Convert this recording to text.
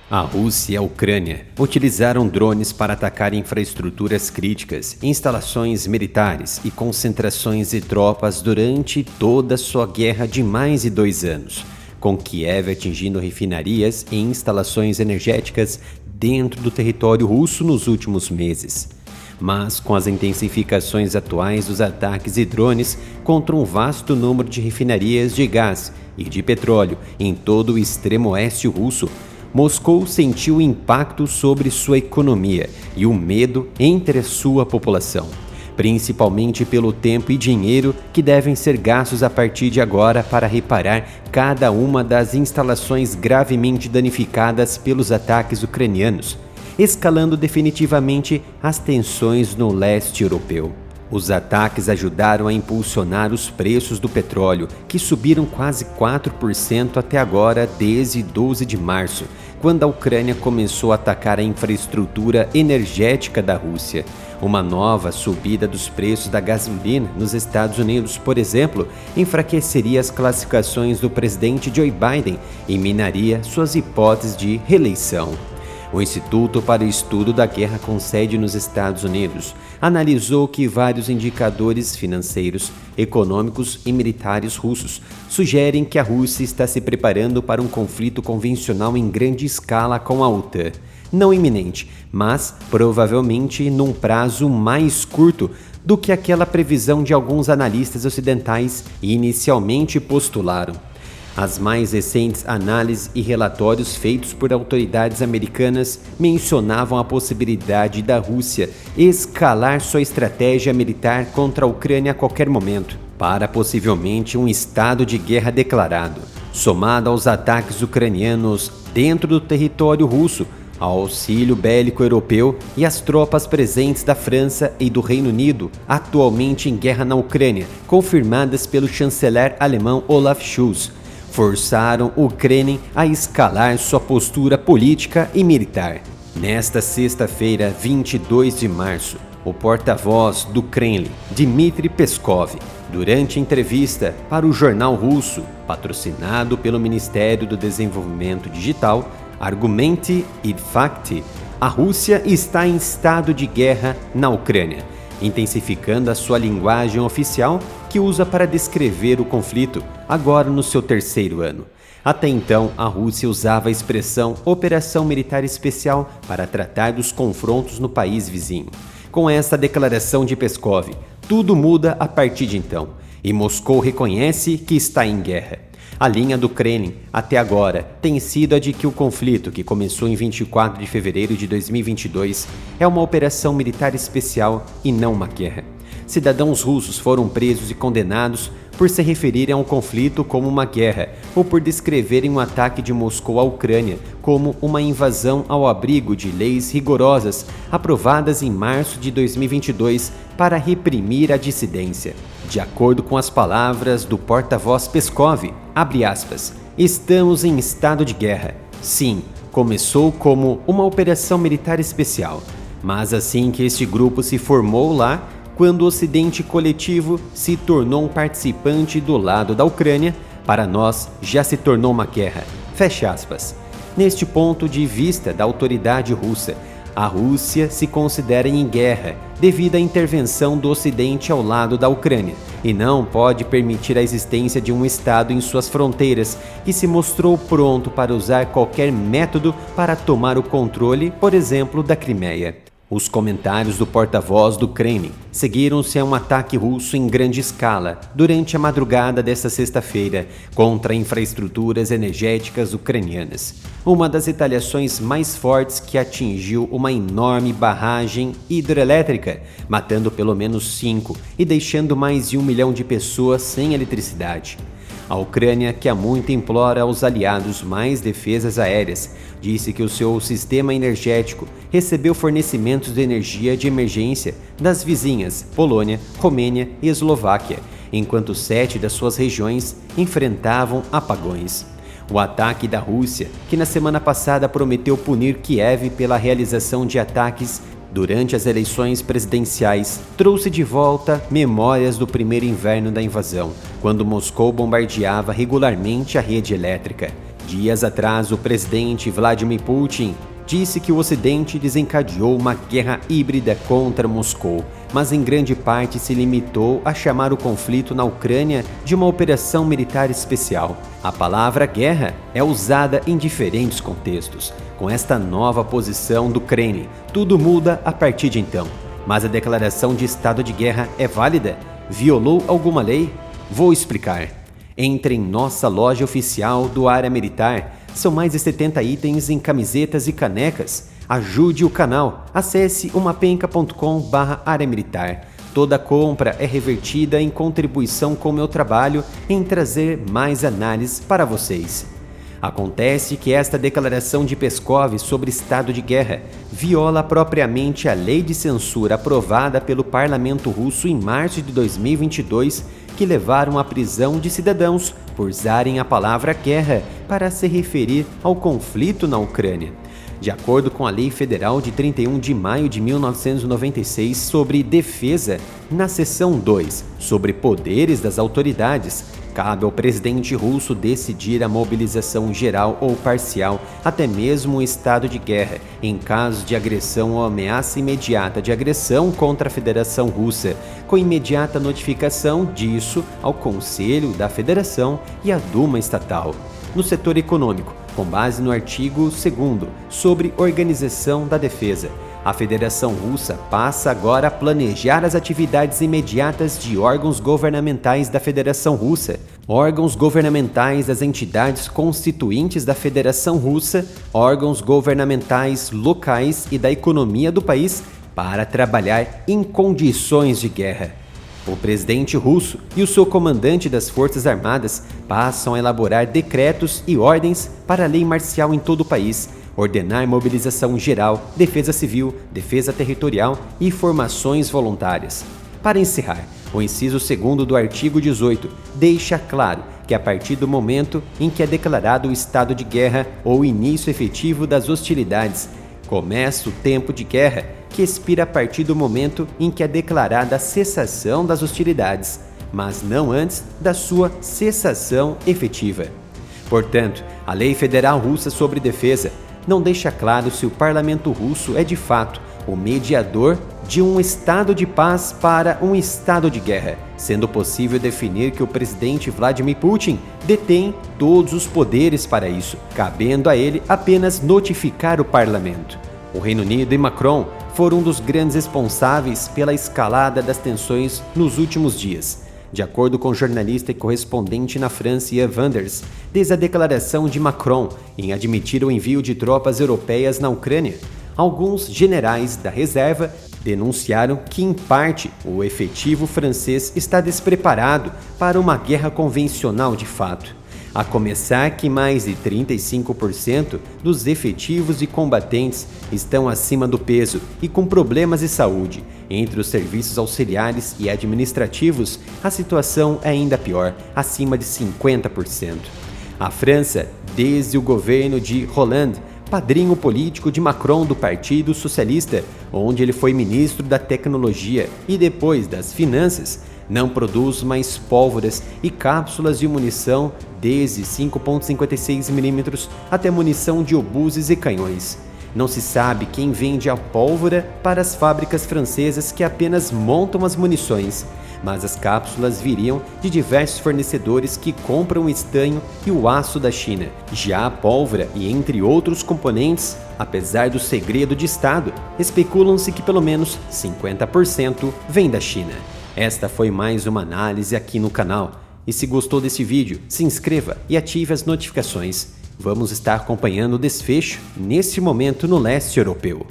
A Rússia e a Ucrânia utilizaram drones para atacar infraestruturas críticas, instalações militares e concentrações de tropas durante toda sua guerra de mais de 2 anos, com Kiev atingindo refinarias e instalações energéticas dentro do território russo nos últimos meses. Mas com as intensificações atuais dos ataques de drones contra um vasto número de refinarias de gás e de petróleo em todo o extremo oeste russo, Moscou sentiu o impacto sobre sua economia e o medo entre a sua população, principalmente pelo tempo e dinheiro que devem ser gastos a partir de agora para reparar cada uma das instalações gravemente danificadas pelos ataques ucranianos, escalando definitivamente as tensões no leste europeu. Os ataques ajudaram a impulsionar os preços do petróleo, que subiram quase 4% até agora desde 12 de março, quando a Ucrânia começou a atacar a infraestrutura energética da Rússia. Uma nova subida dos preços da gasolina nos Estados Unidos, por exemplo, enfraqueceria as classificações do presidente Joe Biden e minaria suas hipóteses de reeleição. O Instituto para o Estudo da Guerra com sede nos Estados Unidos analisou que vários indicadores financeiros, econômicos e militares russos sugerem que a Rússia está se preparando para um conflito convencional em grande escala com a OTAN. Não iminente, mas provavelmente num prazo mais curto do que aquela previsão de alguns analistas ocidentais inicialmente postularam. As mais recentes análises e relatórios feitos por autoridades americanas mencionavam a possibilidade da Rússia escalar sua estratégia militar contra a Ucrânia a qualquer momento, para possivelmente um estado de guerra declarado, somado aos ataques ucranianos dentro do território russo, ao auxílio bélico europeu e às tropas presentes da França e do Reino Unido, atualmente em guerra na Ucrânia, confirmadas pelo chanceler alemão Olaf Scholz, forçaram o Kremlin a escalar sua postura política e militar. Nesta sexta-feira, 22 de março, o porta-voz do Kremlin, Dmitry Peskov, durante entrevista para o jornal russo, patrocinado pelo Ministério do Desenvolvimento Digital, Argumenty e Fakty, a Rússia está em estado de guerra na Ucrânia, intensificando a sua linguagem oficial que usa para descrever o conflito, agora no seu 3º ano. Até então, a Rússia usava a expressão Operação Militar Especial para tratar dos confrontos no país vizinho. Com esta declaração de Peskov, tudo muda a partir de então, e Moscou reconhece que está em guerra. A linha do Kremlin, até agora, tem sido a de que o conflito, que começou em 24 de fevereiro de 2022, é uma operação militar especial e não uma guerra. Cidadãos russos foram presos e condenados por se referirem a um conflito como uma guerra ou por descreverem um ataque de Moscou à Ucrânia como uma invasão ao abrigo de leis rigorosas aprovadas em março de 2022 para reprimir a dissidência. De acordo com as palavras do porta-voz Peskov, abre aspas, estamos em estado de guerra. Sim, começou como uma operação militar especial, mas assim que este grupo se formou lá, quando o Ocidente coletivo se tornou um participante do lado da Ucrânia, para nós já se tornou uma guerra. Fecha aspas. Neste ponto de vista da autoridade russa, a Rússia se considera em guerra devido à intervenção do Ocidente ao lado da Ucrânia e não pode permitir a existência de um Estado em suas fronteiras que se mostrou pronto para usar qualquer método para tomar o controle, por exemplo, da Crimeia. Os comentários do porta-voz do Kremlin seguiram-se a um ataque russo em grande escala durante a madrugada desta sexta-feira contra infraestruturas energéticas ucranianas. Uma das retaliações mais fortes que atingiu uma enorme barragem hidrelétrica, matando pelo menos 5 e deixando mais de 1 milhão de pessoas sem eletricidade. A Ucrânia, que há muito implora aos aliados mais defesas aéreas, disse que o seu sistema energético recebeu fornecimentos de energia de emergência das vizinhas Polônia, Romênia e Eslováquia, enquanto 7 das suas regiões enfrentavam apagões. O ataque da Rússia, que na semana passada prometeu punir Kiev pela realização de ataques durante as eleições presidenciais, trouxe de volta memórias do primeiro inverno da invasão, quando Moscou bombardeava regularmente a rede elétrica. Dias atrás, o presidente Vladimir Putin disse que o Ocidente desencadeou uma guerra híbrida contra Moscou, mas em grande parte se limitou a chamar o conflito na Ucrânia de uma operação militar especial. A palavra guerra é usada em diferentes contextos. Com esta nova posição do Kremlin, tudo muda a partir de então. Mas a declaração de estado de guerra é válida? Violou alguma lei? Vou explicar. Entre em nossa loja oficial do Área Militar. São mais de 70 itens em camisetas e canecas. Ajude o canal. Acesse umapenca.com/área militar. Toda compra é revertida em contribuição com o meu trabalho em trazer mais análises para vocês. Acontece que esta declaração de Peskov sobre estado de guerra viola propriamente a lei de censura aprovada pelo parlamento russo em março de 2022, que levaram à prisão de cidadãos por usarem a palavra guerra para se referir ao conflito na Ucrânia. De acordo com a Lei Federal de 31 de maio de 1996 sobre defesa, na seção 2, sobre poderes das autoridades, cabe ao presidente russo decidir a mobilização geral ou parcial, até mesmo o estado de guerra, em caso de agressão ou ameaça imediata de agressão contra a Federação Russa, com imediata notificação disso ao Conselho da Federação e à Duma Estatal. No setor econômico, com base no artigo 2º sobre organização da defesa, a Federação Russa passa agora a planejar as atividades imediatas de órgãos governamentais da Federação Russa, órgãos governamentais das entidades constituintes da Federação Russa, órgãos governamentais locais e da economia do país para trabalhar em condições de guerra. O presidente russo e o seu comandante das Forças Armadas passam a elaborar decretos e ordens para a lei marcial em todo o país, ordenar mobilização geral, defesa civil, defesa territorial e formações voluntárias. Para encerrar, o inciso 2º do artigo 18 deixa claro que a partir do momento em que é declarado o estado de guerra ou início efetivo das hostilidades, começa o tempo de guerra, que expira a partir do momento em que é declarada a cessação das hostilidades, mas não antes da sua cessação efetiva. Portanto, a Lei Federal Russa sobre Defesa não deixa claro se o parlamento russo é de fato o mediador de um estado de paz para um estado de guerra, sendo possível definir que o presidente Vladimir Putin detém todos os poderes para isso, cabendo a ele apenas notificar o parlamento. O Reino Unido e Macron foram um dos grandes responsáveis pela escalada das tensões nos últimos dias. De acordo com o jornalista e correspondente na França Ian Wanders, desde a declaração de Macron em admitir o envio de tropas europeias na Ucrânia, alguns generais da reserva denunciaram que, em parte, o efetivo francês está despreparado para uma guerra convencional de fato. A começar que mais de 35% dos efetivos e combatentes estão acima do peso e com problemas de saúde. Entre os serviços auxiliares e administrativos, a situação é ainda pior, acima de 50%. A França, desde o governo de Hollande, padrinho político de Macron do Partido Socialista, onde ele foi ministro da Tecnologia e depois das Finanças, não produz mais pólvoras e cápsulas de munição desde 5,56 mm até munição de obuses e canhões. Não se sabe quem vende a pólvora para as fábricas francesas que apenas montam as munições, mas as cápsulas viriam de diversos fornecedores que compram o estanho e o aço da China. Já a pólvora e entre outros componentes, apesar do segredo de Estado, especulam-se que pelo menos 50% vem da China. Esta foi mais uma análise aqui no canal. E se gostou desse vídeo, se inscreva e ative as notificações. Vamos estar acompanhando o desfecho nesse momento no leste europeu.